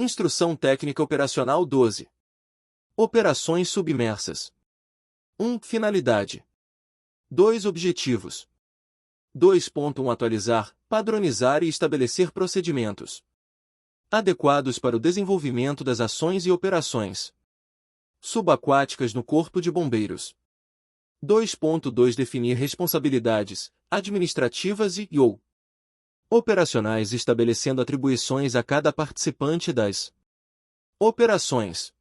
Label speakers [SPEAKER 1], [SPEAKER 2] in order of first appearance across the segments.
[SPEAKER 1] Instrução Técnica Operacional 12. Operações submersas. 1. Finalidade. 2. Objetivos. 2.1 Atualizar, padronizar e estabelecer procedimentos adequados para o desenvolvimento das ações e operações subaquáticas no Corpo de Bombeiros. 2.2 Definir responsabilidades administrativas e/ou operacionais, estabelecendo atribuições a cada participante das operações.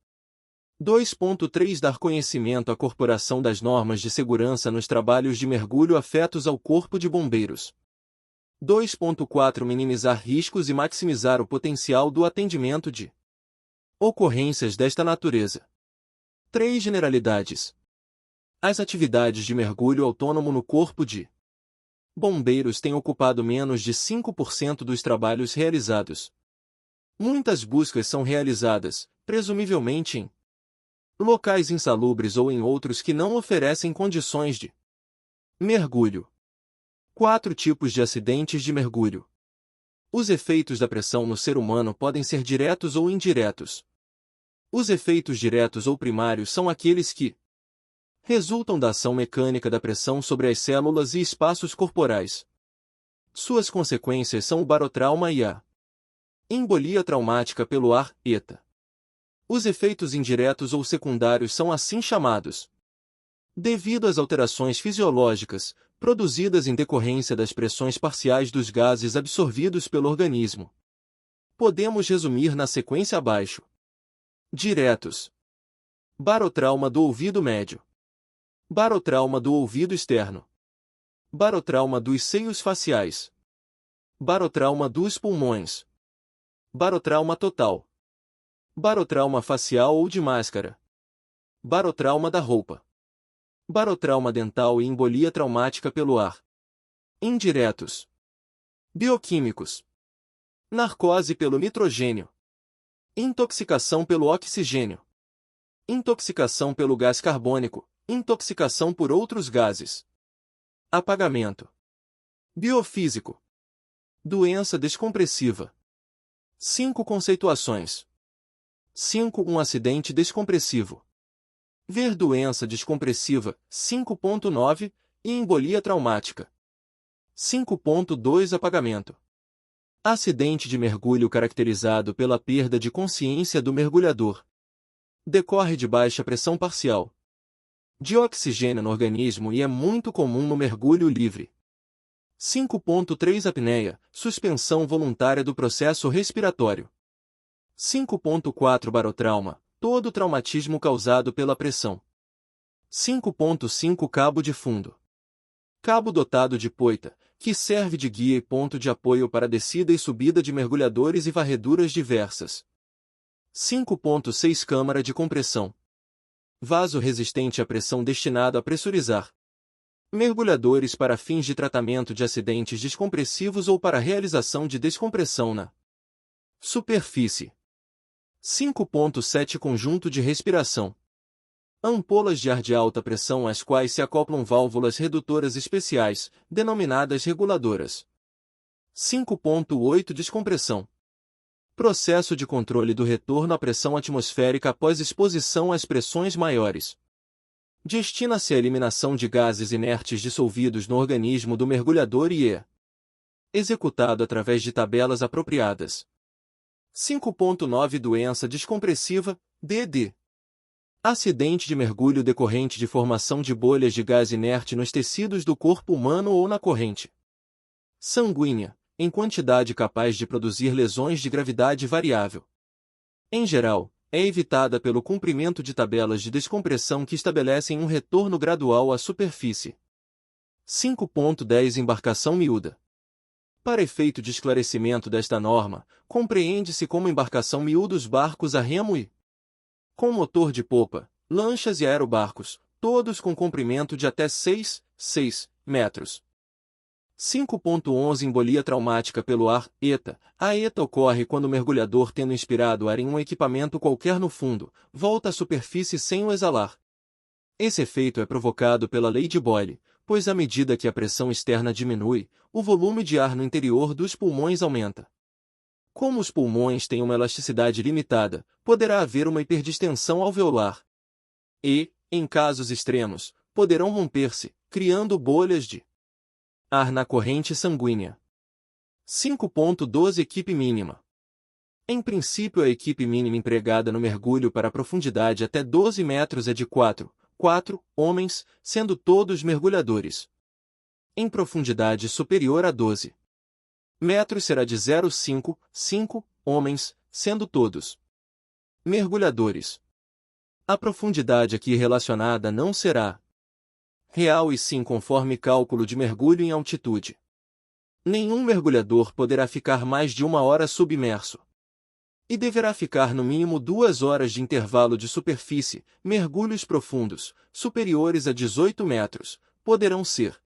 [SPEAKER 1] 2.3 Dar conhecimento à corporação das normas de segurança nos trabalhos de mergulho afetos ao Corpo de Bombeiros. 2.4 Minimizar riscos e maximizar o potencial do atendimento de ocorrências desta natureza. 3 Generalidades. As atividades de mergulho autônomo no Corpo de Bombeiros têm ocupado menos de 5% dos trabalhos realizados. Muitas buscas são realizadas, presumivelmente em locais insalubres ou em outros que não oferecem condições de mergulho. 4 tipos de acidentes de mergulho. Os efeitos da pressão no ser humano podem ser diretos ou indiretos. Os efeitos diretos ou primários são aqueles que resultam da ação mecânica da pressão sobre as células e espaços corporais. Suas consequências são o barotrauma e a embolia traumática pelo ar, ETA. Os efeitos indiretos ou secundários são assim chamados devido às alterações fisiológicas produzidas em decorrência das pressões parciais dos gases absorvidos pelo organismo. Podemos resumir na sequência abaixo. Diretos. Barotrauma do ouvido médio. Barotrauma do ouvido externo. Barotrauma dos seios faciais. Barotrauma dos pulmões. Barotrauma total. Barotrauma facial ou de máscara. Barotrauma da roupa. Barotrauma dental e embolia traumática pelo ar. Indiretos. Bioquímicos. Narcose pelo nitrogênio. Intoxicação pelo oxigênio. Intoxicação pelo gás carbônico. Intoxicação por outros gases. Apagamento. Biofísico. Doença descompressiva. 5 conceituações. 5. Um acidente descompressivo. Ver doença descompressiva, 5.9, e embolia traumática. 5.2 Apagamento. Acidente de mergulho caracterizado pela perda de consciência do mergulhador. Decorre de baixa pressão parcial de oxigênio no organismo e é muito comum no mergulho livre. 5.3 Apneia, suspensão voluntária do processo respiratório. 5.4 Barotrauma, todo traumatismo causado pela pressão. 5.5 Cabo de fundo. Cabo dotado de poita, que serve de guia e ponto de apoio para descida e subida de mergulhadores e varreduras diversas. 5.6 Câmara de compressão. Vaso resistente à pressão destinado a pressurizar mergulhadores para fins de tratamento de acidentes descompressivos ou para realização de descompressão na superfície. 5.7 Conjunto de respiração. Ampolas de ar de alta pressão às quais se acoplam válvulas redutoras especiais, denominadas reguladoras. 5.8 Descompressão. Processo de controle do retorno à pressão atmosférica após exposição às pressões maiores. Destina-se à eliminação de gases inertes dissolvidos no organismo do mergulhador e é executado através de tabelas apropriadas. 5.9 Doença descompressiva, DD. Acidente de mergulho decorrente de formação de bolhas de gás inerte nos tecidos do corpo humano ou na corrente sanguínea, em quantidade capaz de produzir lesões de gravidade variável. Em geral, é evitada pelo cumprimento de tabelas de descompressão que estabelecem um retorno gradual à superfície. 5.10 Embarcação miúda. Para efeito de esclarecimento desta norma, compreende-se como embarcação miúda os barcos a remo e com motor de popa, lanchas e aerobarcos, todos com comprimento de até 6 metros. 5.11 Embolia traumática pelo ar, ETA. A ETA ocorre quando o mergulhador, tendo inspirado ar em um equipamento qualquer no fundo, volta à superfície sem o exalar. Esse efeito é provocado pela lei de Boyle, pois à medida que a pressão externa diminui, o volume de ar no interior dos pulmões aumenta. Como os pulmões têm uma elasticidade limitada, poderá haver uma hiperdistensão alveolar. E, em casos extremos, poderão romper-se, criando bolhas de ar na corrente sanguínea. 5.12 Equipe mínima. Em princípio, a equipe mínima empregada no mergulho para profundidade até 12 metros é de 4 homens, sendo todos mergulhadores. Em profundidade superior a 12 metros será de 0,5 homens, sendo todos mergulhadores. A profundidade aqui relacionada não será real e sim conforme cálculo de mergulho em altitude. Nenhum mergulhador poderá ficar mais de 1 hora submerso. E deverá ficar no mínimo 2 horas de intervalo de superfície. Mergulhos profundos, superiores a 18 metros, poderão ser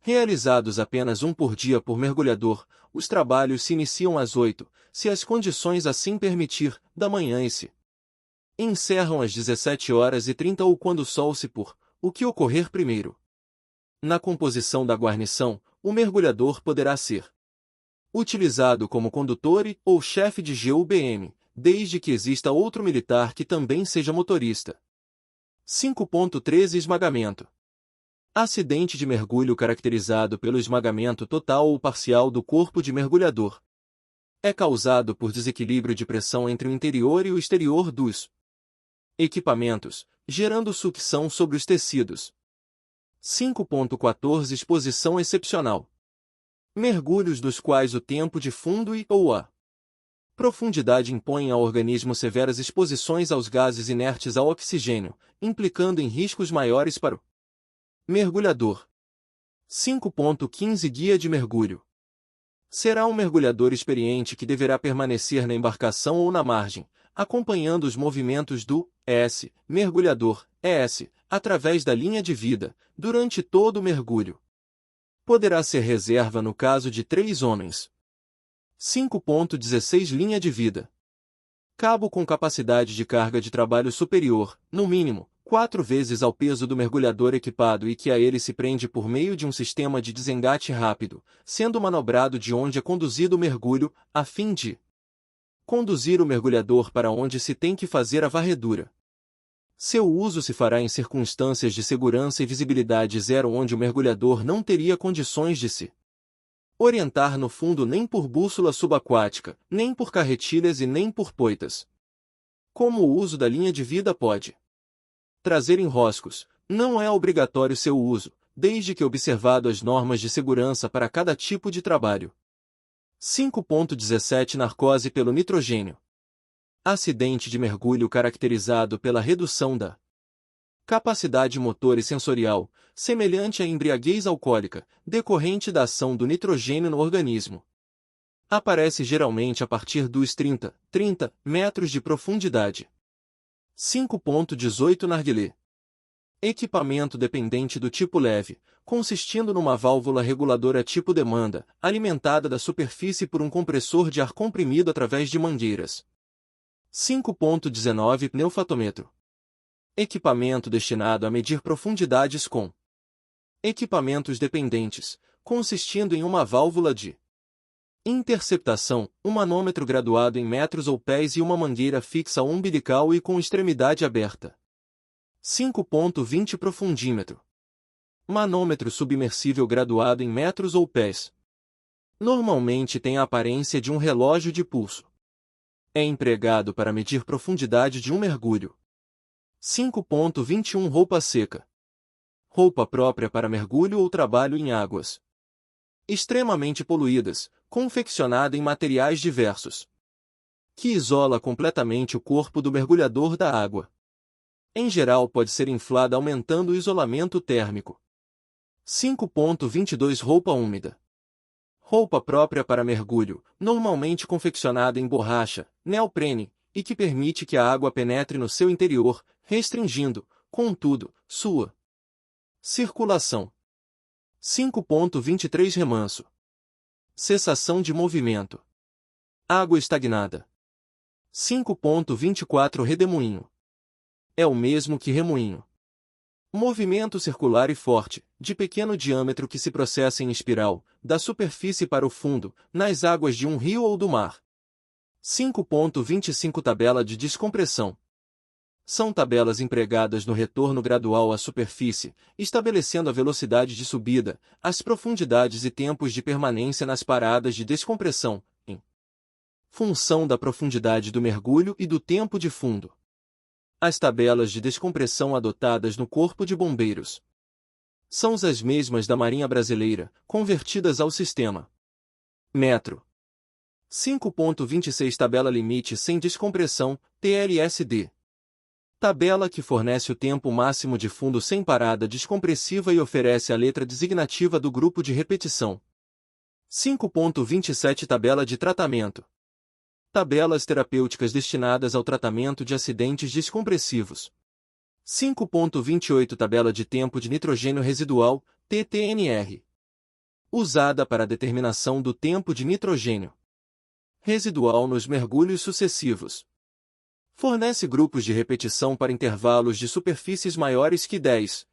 [SPEAKER 1] realizados apenas um por dia por mergulhador. Os trabalhos se iniciam às 8, se as condições assim permitir, da manhã e se encerram às 17h30 ou quando o sol se pôr, o que ocorrer primeiro. Na composição da guarnição, o mergulhador poderá ser utilizado como condutor ou chefe de GUBM, desde que exista outro militar que também seja motorista. 5.13 Esmagamento. Acidente de mergulho caracterizado pelo esmagamento total ou parcial do corpo de mergulhador. É causado por desequilíbrio de pressão entre o interior e o exterior dos equipamentos, gerando sucção sobre os tecidos. 5.14 Exposição excepcional. Mergulhos dos quais o tempo de fundo ou a profundidade impõem ao organismo severas exposições aos gases inertes ao oxigênio, implicando em riscos maiores para o mergulhador. 5.15 Guia de mergulho. Será um mergulhador experiente que deverá permanecer na embarcação ou na margem, acompanhando os movimentos do mergulhador, através da linha de vida, durante todo o mergulho. Poderá ser reserva no caso de 3 homens. 5.16 Linha de vida. Cabo com capacidade de carga de trabalho superior, no mínimo, 4 vezes ao peso do mergulhador equipado e que a ele se prende por meio de um sistema de desengate rápido, sendo manobrado de onde é conduzido o mergulho, a fim de conduzir o mergulhador para onde se tem que fazer a varredura. Seu uso se fará em circunstâncias de segurança e visibilidade zero onde o mergulhador não teria condições de se orientar no fundo nem por bússola subaquática, nem por carretilhas e nem por poitas. Como o uso da linha de vida pode trazer enroscos, não é obrigatório seu uso, desde que observado as normas de segurança para cada tipo de trabalho. 5.17 Narcose pelo nitrogênio. Acidente de mergulho caracterizado pela redução da capacidade motor e sensorial, semelhante à embriaguez alcoólica, decorrente da ação do nitrogênio no organismo. Aparece geralmente a partir dos 30 metros de profundidade. 5.18 Narguilé. Equipamento dependente do tipo leve, consistindo numa válvula reguladora tipo demanda, alimentada da superfície por um compressor de ar comprimido através de mangueiras. 5.19 Pneufatômetro. Equipamento destinado a medir profundidades com equipamentos dependentes, consistindo em uma válvula de interceptação, um manômetro graduado em metros ou pés e uma mangueira fixa umbilical e com extremidade aberta. 5.20 Profundímetro. Manômetro submersível graduado em metros ou pés. Normalmente tem a aparência de um relógio de pulso. É empregado para medir profundidade de um mergulho. 5.21 Roupa seca. Roupa própria para mergulho ou trabalho em águas extremamente poluídas, confeccionada em materiais diversos, que isola completamente o corpo do mergulhador da água. Em geral pode ser inflada aumentando o isolamento térmico. 5.22 Roupa úmida. Roupa própria para mergulho, normalmente confeccionada em borracha, neoprene, e que permite que a água penetre no seu interior, restringindo, contudo, sua circulação. 5.23 Remanso. Cessação de movimento. Água estagnada. 5.24 Redemoinho. É o mesmo que remoinho. Movimento circular e forte, de pequeno diâmetro que se processa em espiral, da superfície para o fundo, nas águas de um rio ou do mar. 5.25 Tabela de descompressão. São tabelas empregadas no retorno gradual à superfície, estabelecendo a velocidade de subida, as profundidades e tempos de permanência nas paradas de descompressão, em função da profundidade do mergulho e do tempo de fundo. As tabelas de descompressão adotadas no Corpo de Bombeiros são as mesmas da Marinha Brasileira, convertidas ao sistema metro. 5.26 Tabela limite sem descompressão, TLSD. Tabela que fornece o tempo máximo de fundo sem parada descompressiva e oferece a letra designativa do grupo de repetição. 5.27 Tabela de tratamento. Tabelas terapêuticas destinadas ao tratamento de acidentes descompressivos. 5.28 Tabela de tempo de nitrogênio residual, TTNR. Usada para a determinação do tempo de nitrogênio residual nos mergulhos sucessivos. Fornece grupos de repetição para intervalos de superfícies maiores que 10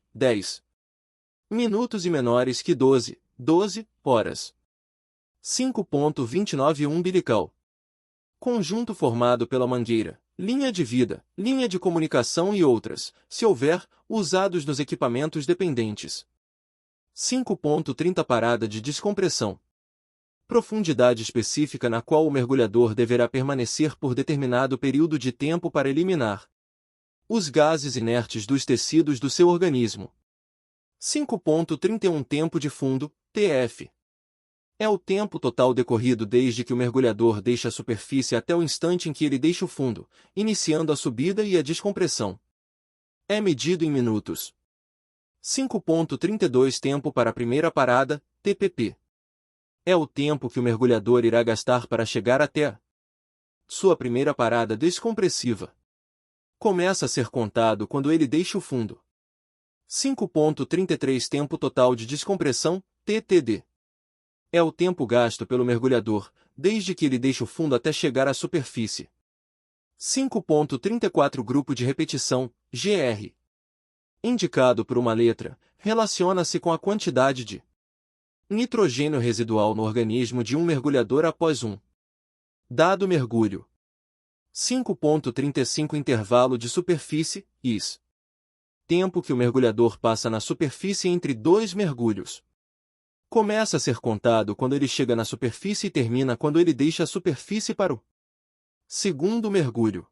[SPEAKER 1] minutos e menores que 12 horas. 5.29 Umbilical. Conjunto formado pela mangueira, linha de vida, linha de comunicação e outras, se houver, usados nos equipamentos dependentes. 5.30 Parada de descompressão. Profundidade específica na qual o mergulhador deverá permanecer por determinado período de tempo para eliminar os gases inertes dos tecidos do seu organismo. 5.31 Tempo de fundo, TF. É o tempo total decorrido desde que o mergulhador deixa a superfície até o instante em que ele deixa o fundo, iniciando a subida e a descompressão. É medido em minutos. 5.32 Tempo para a primeira parada, TPP. É o tempo que o mergulhador irá gastar para chegar até sua primeira parada descompressiva. Começa a ser contado quando ele deixa o fundo. 5.33 Tempo total de descompressão, TTD. É o tempo gasto pelo mergulhador, desde que ele deixa o fundo até chegar à superfície. 5.34 Grupo de repetição, GR. Indicado por uma letra, relaciona-se com a quantidade de nitrogênio residual no organismo de um mergulhador após um dado mergulho. 5.35 Intervalo de superfície, IS. Tempo que o mergulhador passa na superfície entre dois mergulhos. Começa a ser contado quando ele chega na superfície e termina quando ele deixa a superfície para o segundo mergulho.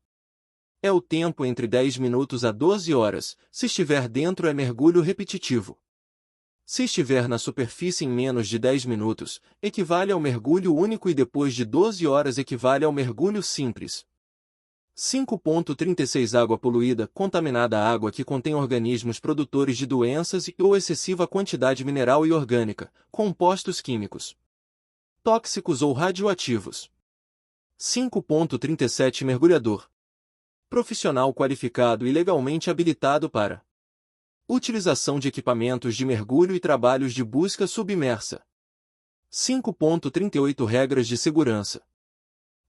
[SPEAKER 1] É o tempo entre 10 minutos a 12 horas, se estiver dentro é mergulho repetitivo. Se estiver na superfície em menos de 10 minutos, equivale ao mergulho único e depois de 12 horas equivale ao mergulho simples. 5.36 Água poluída, contaminada. Água que contém organismos produtores de doenças ou excessiva quantidade mineral e orgânica, compostos químicos tóxicos ou radioativos. 5.37 Mergulhador. Profissional qualificado e legalmente habilitado para utilização de equipamentos de mergulho e trabalhos de busca submersa. 5.38 Regras de segurança.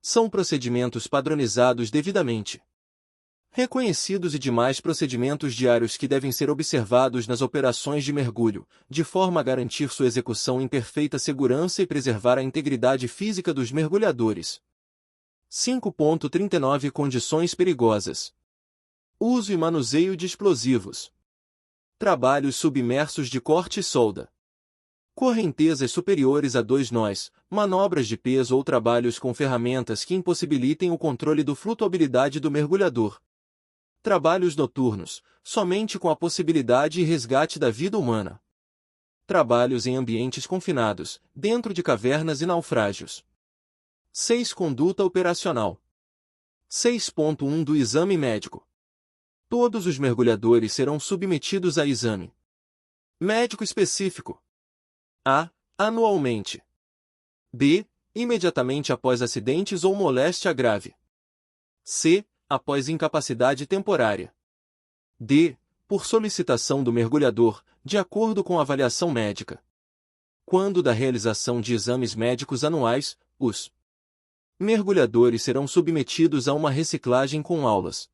[SPEAKER 1] São procedimentos padronizados devidamente reconhecidos e demais procedimentos diários que devem ser observados nas operações de mergulho, de forma a garantir sua execução em perfeita segurança e preservar a integridade física dos mergulhadores. 5.39 Condições perigosas. Uso e manuseio de explosivos. Trabalhos submersos de corte e solda. Correntezas superiores a 2 nós, manobras de peso ou trabalhos com ferramentas que impossibilitem o controle da flutuabilidade do mergulhador. Trabalhos noturnos, somente com a possibilidade e resgate da vida humana. Trabalhos em ambientes confinados, dentro de cavernas e naufrágios. 6 Conduta operacional. 6.1 do exame médico. Todos os mergulhadores serão submetidos a exame médico específico. A. Anualmente. B. Imediatamente após acidentes ou moléstia grave. C. Após incapacidade temporária. D. Por solicitação do mergulhador, de acordo com a avaliação médica. Quando da realização de exames médicos anuais, os mergulhadores serão submetidos a uma reciclagem com aulas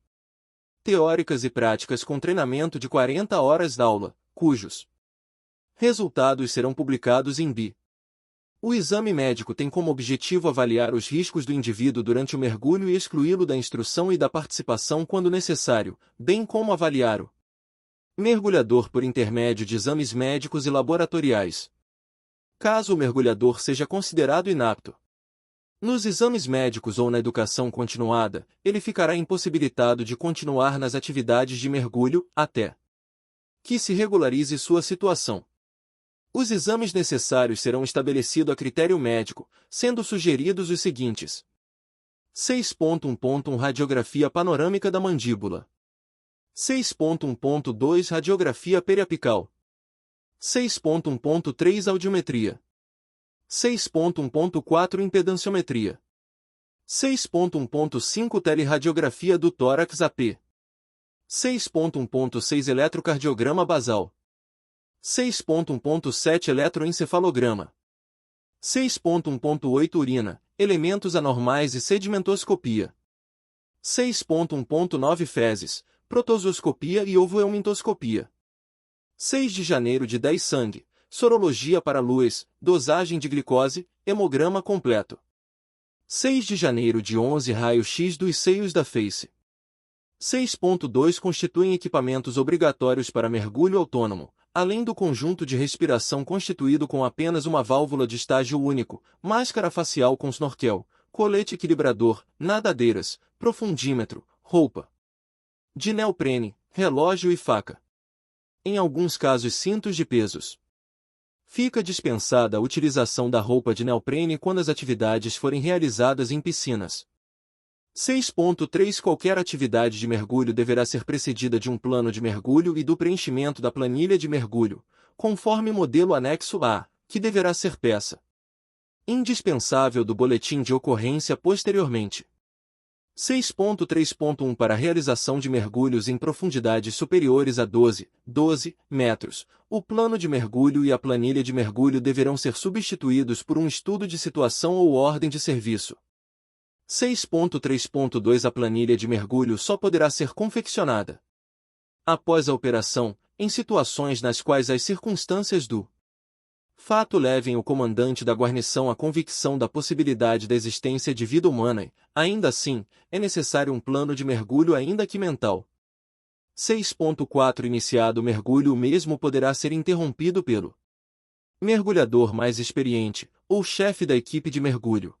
[SPEAKER 1] teóricas e práticas com treinamento de 40 horas de aula, cujos resultados serão publicados em bi. O exame médico tem como objetivo avaliar os riscos do indivíduo durante o mergulho e excluí-lo da instrução e da participação quando necessário, bem como avaliar o mergulhador por intermédio de exames médicos e laboratoriais. Caso o mergulhador seja considerado inapto nos exames médicos ou na educação continuada, ele ficará impossibilitado de continuar nas atividades de mergulho até que se regularize sua situação. Os exames necessários serão estabelecidos a critério médico, sendo sugeridos os seguintes: 6.1.1 Radiografia panorâmica da mandíbula. 6.1.2 Radiografia periapical. 6.1.3 Audiometria. 6.1.4 Impedanciometria. 6.1.5 Teleradiografia do tórax AP. 6.1.6 Eletrocardiograma basal. 6.1.7 Eletroencefalograma. 6.1.8 Urina, elementos anormais e sedimentoscopia. 6.1.9 Fezes, protozooscopia e ovoeumintoscopia. 6 de janeiro de 10 Sangue, sorologia para luz, dosagem de glicose, hemograma completo. 6 de janeiro de 11 Raio-X dos seios da face. 6.2 Constituem equipamentos obrigatórios para mergulho autônomo, além do conjunto de respiração constituído com apenas uma válvula de estágio único, máscara facial com snorkel, colete equilibrador, nadadeiras, profundímetro, roupa de neoprene, relógio e faca. Em alguns casos cintos de pesos. Fica dispensada a utilização da roupa de neoprene quando as atividades forem realizadas em piscinas. 6.3 Qualquer atividade de mergulho deverá ser precedida de um plano de mergulho e do preenchimento da planilha de mergulho, conforme modelo anexo A, que deverá ser peça indispensável do boletim de ocorrência posteriormente. 6.3.1 Para a realização de mergulhos em profundidades superiores a 12 metros, o plano de mergulho e a planilha de mergulho deverão ser substituídos por um estudo de situação ou ordem de serviço. 6.3.2 A planilha de mergulho só poderá ser confeccionada após a operação, em situações nas quais as circunstâncias do fato levem o comandante da guarnição à convicção da possibilidade da existência de vida humana e, ainda assim, é necessário um plano de mergulho ainda que mental. 6.4 Iniciado o mergulho, o mesmo poderá ser interrompido pelo mergulhador mais experiente, ou chefe da equipe de mergulho,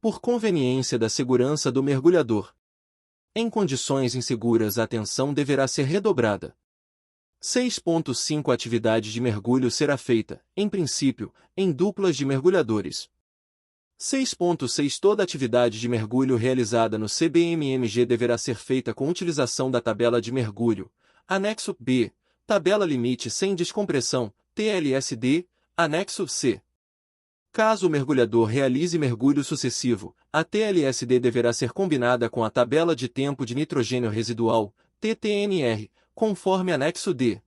[SPEAKER 1] por conveniência da segurança do mergulhador. Em condições inseguras, a atenção deverá ser redobrada. 6.5 A atividade de mergulho será feita, em princípio, em duplas de mergulhadores. 6.6 Toda atividade de mergulho realizada no CBMMG deverá ser feita com utilização da tabela de mergulho, anexo B, tabela limite sem descompressão, TLSD, anexo C. Caso o mergulhador realize mergulho sucessivo, a TLSD deverá ser combinada com a tabela de tempo de nitrogênio residual, TTNR, conforme anexo D.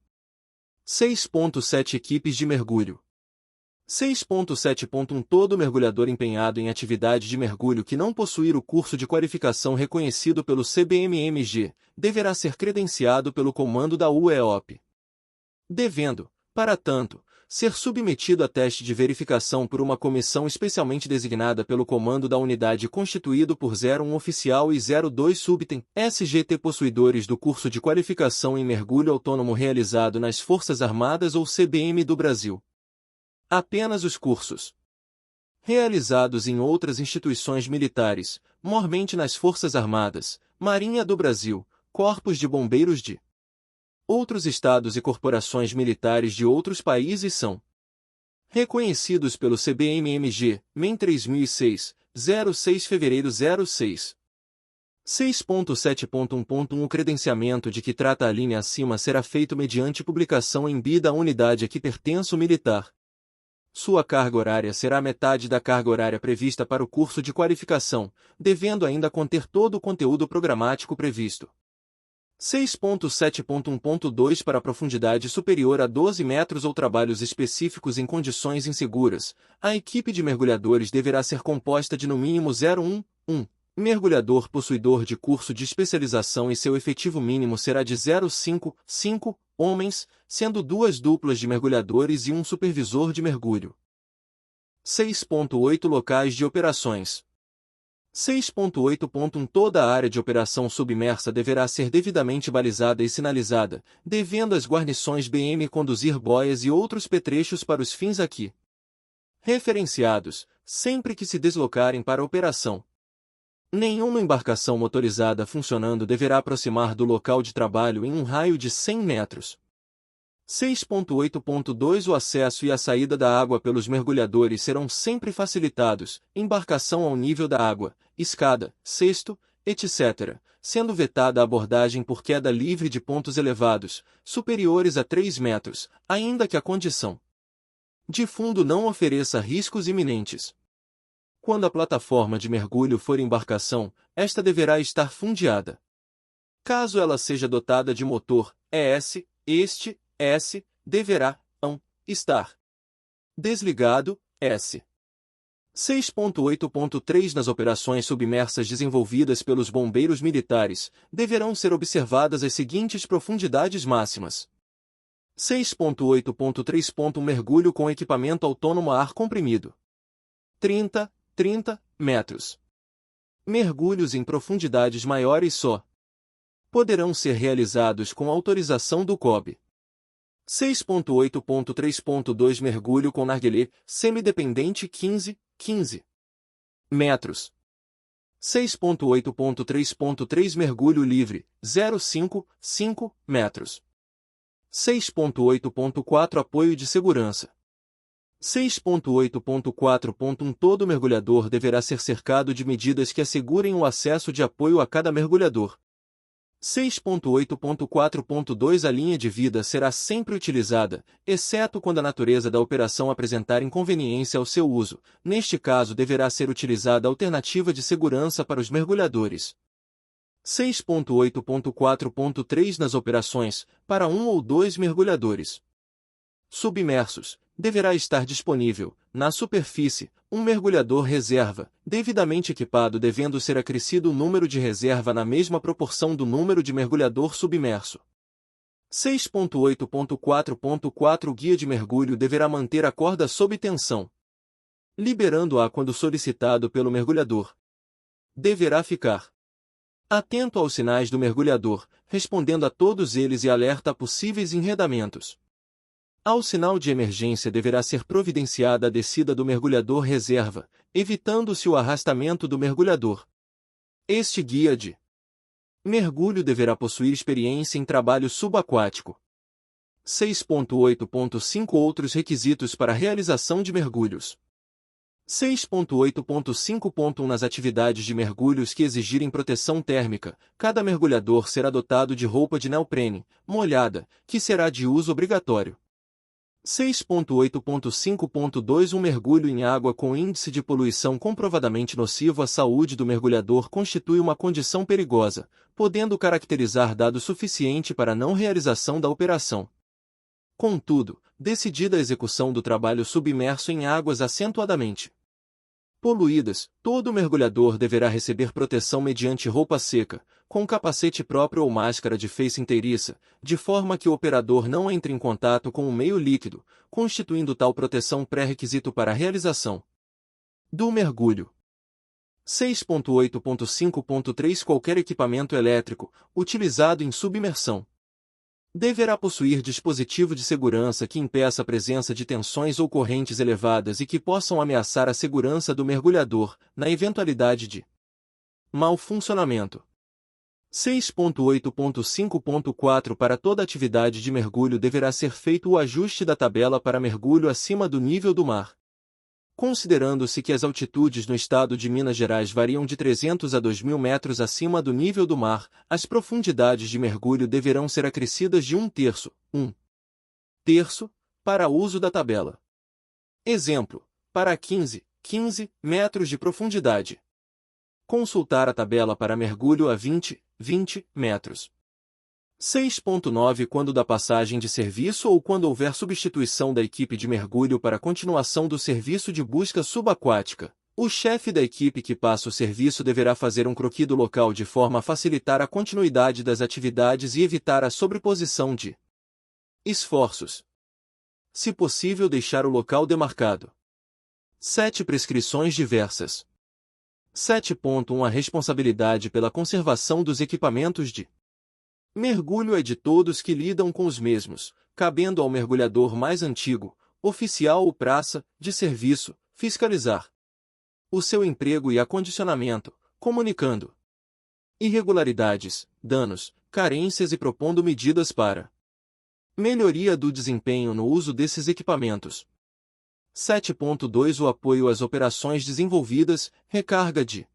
[SPEAKER 1] 6.7 Equipes de mergulho. 6.7.1 Todo mergulhador empenhado em atividade de mergulho que não possuir o curso de qualificação reconhecido pelo CBMMG, deverá ser credenciado pelo comando da UEOP. Devendo, para tanto, ser submetido a teste de verificação por uma comissão especialmente designada pelo comando da unidade constituído por 01 oficial e 02 subitem, SGT possuidores do curso de qualificação em mergulho autônomo realizado nas Forças Armadas ou CBM do Brasil. Apenas os cursos realizados em outras instituições militares, mormente nas Forças Armadas, Marinha do Brasil, Corpos de Bombeiros de outros estados e corporações militares de outros países são reconhecidos pelo CBMMG, MEM 3006, 06 fevereiro 06. 6.7.1.1 O credenciamento de que trata a linha acima será feito mediante publicação em BI da unidade a que pertence o militar. Sua carga horária será metade da carga horária prevista para o curso de qualificação, devendo ainda conter todo o conteúdo programático previsto. 6.7.1.2 Para profundidade superior a 12 metros ou trabalhos específicos em condições inseguras, a equipe de mergulhadores deverá ser composta de no mínimo 01 mergulhador possuidor de curso de especialização e seu efetivo mínimo será de 0,5 homens, sendo 2 duplas de mergulhadores e um supervisor de mergulho. 6.8 Locais de operações. 6.8.1 Toda a área de operação submersa deverá ser devidamente balizada e sinalizada, devendo as guarnições BM conduzir boias e outros petrechos para os fins aqui referenciados, sempre que se deslocarem para a operação. Nenhuma embarcação motorizada funcionando deverá aproximar do local de trabalho em um raio de 100 metros. 6.8.2 O acesso e a saída da água pelos mergulhadores serão sempre facilitados, embarcação ao nível da água, escada, cesto, etc., sendo vetada a abordagem por queda livre de pontos elevados, superiores a 3 metros, ainda que a condição de fundo não ofereça riscos iminentes. Quando a plataforma de mergulho for embarcação, esta deverá estar fundeada. Caso ela seja dotada de motor, este deverá estar desligado, S. 6.8.3 Nas operações submersas desenvolvidas pelos bombeiros militares, deverão ser observadas as seguintes profundidades máximas. 6.8.3 Mergulho com equipamento autônomo a ar comprimido. 30 metros. Mergulhos em profundidades maiores só poderão ser realizados com autorização do COB. 6.8.3.2 Mergulho com narguilé semidependente 15 metros. 6.8.3.3 Mergulho livre 0,5 metros. 6.8.4 Apoio de segurança. 6.8.4.1 Todo mergulhador deverá ser cercado de medidas que assegurem o acesso de apoio a cada mergulhador. 6.8.4.2 A linha de vida será sempre utilizada, exceto quando a natureza da operação apresentar inconveniência ao seu uso. Neste caso deverá ser utilizada alternativa de segurança para os mergulhadores. 6.8.4.3 Nas operações, para 1 ou 2 mergulhadores submersos, deverá estar disponível, na superfície, um mergulhador reserva, devidamente equipado, devendo ser acrescido o número de reserva na mesma proporção do número de mergulhador submerso. 6.8.4.4 O guia de mergulho deverá manter a corda sob tensão, liberando-a quando solicitado pelo mergulhador. Deverá ficar atento aos sinais do mergulhador, respondendo a todos eles e alerta a possíveis enredamentos. Ao sinal de emergência deverá ser providenciada a descida do mergulhador reserva, evitando-se o arrastamento do mergulhador. Este guia de mergulho deverá possuir experiência em trabalho subaquático. 6.8.5 Outros requisitos para a realização de mergulhos. 6.8.5.1 Nas atividades de mergulhos que exigirem proteção térmica, cada mergulhador será dotado de roupa de neoprene, molhada, que será de uso obrigatório. 6.8.5.2 Um mergulho em água com índice de poluição comprovadamente nocivo à saúde do mergulhador constitui uma condição perigosa, podendo caracterizar dado suficiente para a não realização da operação. Contudo, decidida a execução do trabalho submerso em águas acentuadamente poluídas, todo mergulhador deverá receber proteção mediante roupa seca, com capacete próprio ou máscara de face inteiriça, de forma que o operador não entre em contato com o meio líquido, constituindo tal proteção pré-requisito para a realização do mergulho. 6.8.5.3 Qualquer equipamento elétrico, utilizado em submersão, deverá possuir dispositivo de segurança que impeça a presença de tensões ou correntes elevadas e que possam ameaçar a segurança do mergulhador, na eventualidade de mau funcionamento. 6.8.5.4 Para toda atividade de mergulho deverá ser feito o ajuste da tabela para mergulho acima do nível do mar. Considerando-se que as altitudes no estado de Minas Gerais variam de 300 a 2.000 metros acima do nível do mar, as profundidades de mergulho deverão ser acrescidas de 1/3 para uso da tabela. Exemplo, para 15 metros de profundidade. Consultar a tabela para mergulho a 20 metros. 6.9 Quando da passagem de serviço ou quando houver substituição da equipe de mergulho para a continuação do serviço de busca subaquática, o chefe da equipe que passa o serviço deverá fazer um croquis do local de forma a facilitar a continuidade das atividades e evitar a sobreposição de esforços. Se possível, deixar o local demarcado 7. Prescrições diversas. 7.1 A responsabilidade pela conservação dos equipamentos de mergulho é de todos que lidam com os mesmos, cabendo ao mergulhador mais antigo, oficial ou praça, de serviço, fiscalizar o seu emprego e acondicionamento, comunicando irregularidades, danos, carências e propondo medidas para melhoria do desempenho no uso desses equipamentos. 7.2 O apoio às operações desenvolvidas, recarga de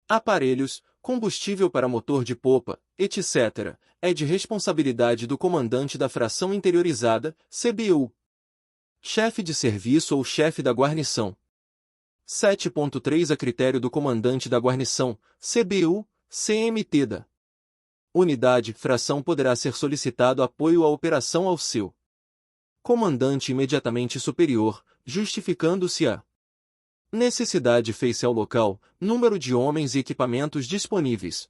[SPEAKER 1] aparelhos, combustível para motor de popa, etc., é de responsabilidade do comandante da fração interiorizada, CBU, chefe de serviço ou chefe da guarnição. 7.3 A critério do comandante da guarnição, CBU, CMT da unidade, fração poderá ser solicitado apoio à operação ao seu comandante imediatamente superior, justificando-se a necessidade face ao local, número de homens e equipamentos disponíveis.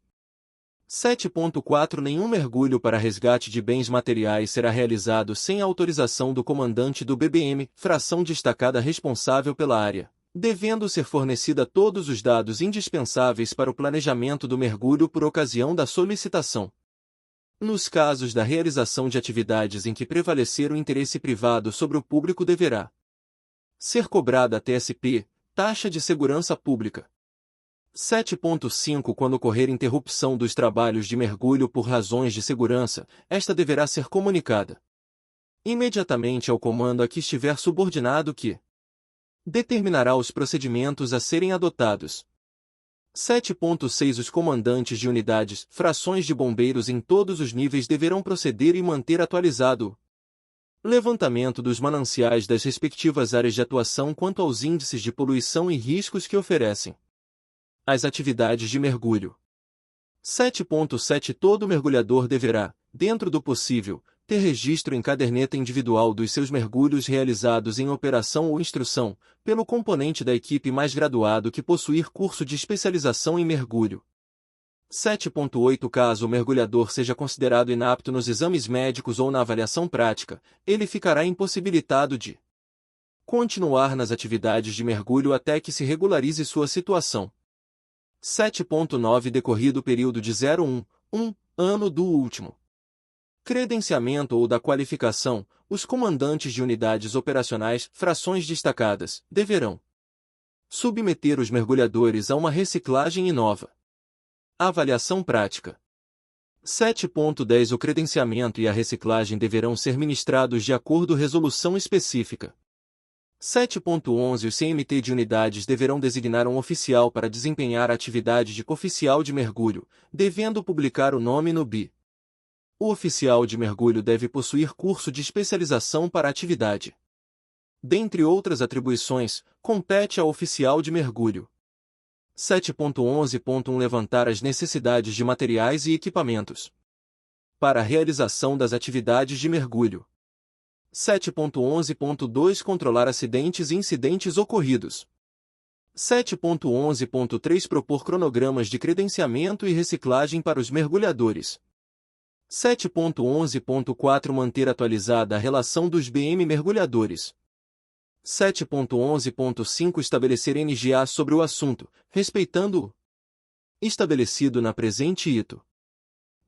[SPEAKER 1] 7.4 Nenhum mergulho para resgate de bens materiais será realizado sem a autorização do comandante do BBM, fração destacada responsável pela área, devendo ser fornecida todos os dados indispensáveis para o planejamento do mergulho por ocasião da solicitação. Nos casos da realização de atividades em que prevalecer o interesse privado sobre o público deverá ser cobrada a TSP, taxa de segurança pública. 7.5 Quando ocorrer interrupção dos trabalhos de mergulho por razões de segurança, esta deverá ser comunicada imediatamente ao comando a que estiver subordinado que determinará os procedimentos a serem adotados. 7.6 Os comandantes de unidades, frações de bombeiros em todos os níveis deverão proceder e manter atualizado o levantamento dos mananciais das respectivas áreas de atuação quanto aos índices de poluição e riscos que oferecem as atividades de mergulho. 7.7 Todo mergulhador deverá, dentro do possível, ter registro em caderneta individual dos seus mergulhos realizados em operação ou instrução, pelo componente da equipe mais graduado que possuir curso de especialização em mergulho. 7.8 Caso o mergulhador seja considerado inapto nos exames médicos ou na avaliação prática, ele ficará impossibilitado de continuar nas atividades de mergulho até que se regularize sua situação. 7.9 Decorrido o período de 01 ano do último credenciamento ou da qualificação, os comandantes de unidades operacionais, frações destacadas, deverão submeter os mergulhadores a uma reciclagem e nova avaliação prática. 7.10 O credenciamento e a reciclagem deverão ser ministrados de acordo com resolução específica. 7.11 Os CMT de unidades deverão designar um oficial para desempenhar a atividade de oficial de mergulho, devendo publicar o nome no BI. O oficial de mergulho deve possuir curso de especialização para a atividade. Dentre outras atribuições, compete ao oficial de mergulho. 7.11.1 Levantar as necessidades de materiais e equipamentos para a realização das atividades de mergulho. 7.11.2 Controlar acidentes e incidentes ocorridos. 7.11.3 Propor cronogramas de credenciamento e reciclagem para os mergulhadores. 7.11.4 Manter atualizada a relação dos BM mergulhadores. 7.11.5 Estabelecer NGA sobre o assunto, respeitando o estabelecido na presente ito.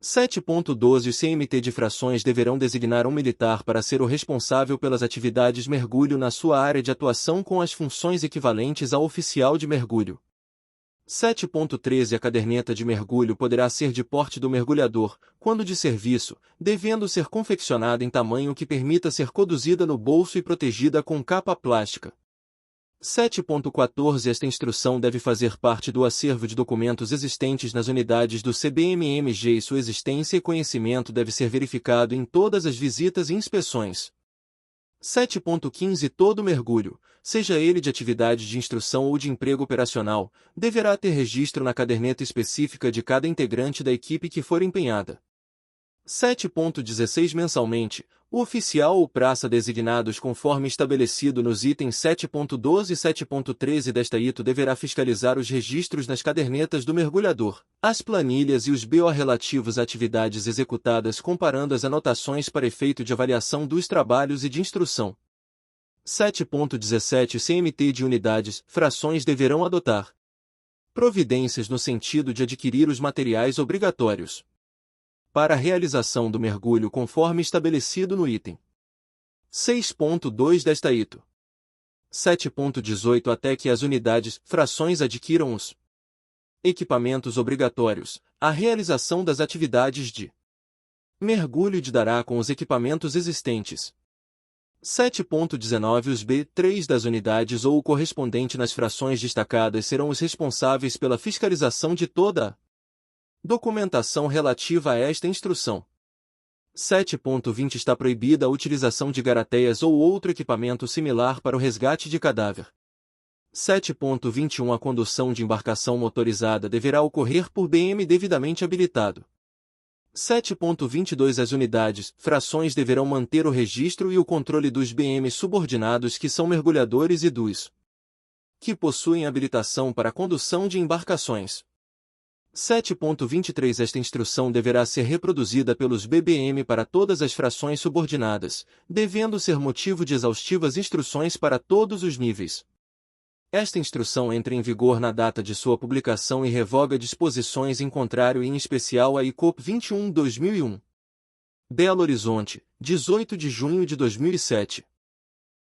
[SPEAKER 1] 7.12 Os CMT de frações deverão designar um militar para ser o responsável pelas atividades mergulho na sua área de atuação com as funções equivalentes ao oficial de mergulho. 7.13 A caderneta de mergulho poderá ser de porte do mergulhador, quando de serviço, devendo ser confeccionada em tamanho que permita ser conduzida no bolso e protegida com capa plástica. 7.14 Esta instrução deve fazer parte do acervo de documentos existentes nas unidades do CBMMG e sua existência e conhecimento deve ser verificado em todas as visitas e inspeções. 7.15 Todo mergulho, seja ele de atividade de instrução ou de emprego operacional, deverá ter registro na caderneta específica de cada integrante da equipe que for empenhada. 7.16 Mensalmente, o oficial ou praça designados conforme estabelecido nos itens 7.12 e 7.13 desta ito deverá fiscalizar os registros nas cadernetas do mergulhador, as planilhas e os BO relativos a atividades executadas comparando as anotações para efeito de avaliação dos trabalhos e de instrução. 7.17 CMT de unidades, frações deverão adotar providências no sentido de adquirir os materiais obrigatórios para a realização do mergulho conforme estabelecido no item 6.2 desta ito. 7.18 até que as unidades, frações adquiram os equipamentos obrigatórios, a realização das atividades de mergulho de dará com os equipamentos existentes. 7.19 Os B3 das unidades ou o correspondente nas frações destacadas serão os responsáveis pela fiscalização de toda a documentação relativa a esta instrução. 7.20 Está proibida a utilização de garateias ou outro equipamento similar para o resgate de cadáver. 7.21 A condução de embarcação motorizada deverá ocorrer por BM devidamente habilitado. 7.22 As unidades, frações deverão manter o registro e o controle dos BM subordinados que são mergulhadores e dos que possuem habilitação para a condução de embarcações. 7.23 Esta instrução deverá ser reproduzida pelos BBM para todas as frações subordinadas, devendo ser motivo de exaustivas instruções para todos os níveis. Esta instrução entra em vigor na data de sua publicação e revoga disposições em contrário e em especial a ICOP 21/2001. Belo Horizonte, 18 de junho de 2007.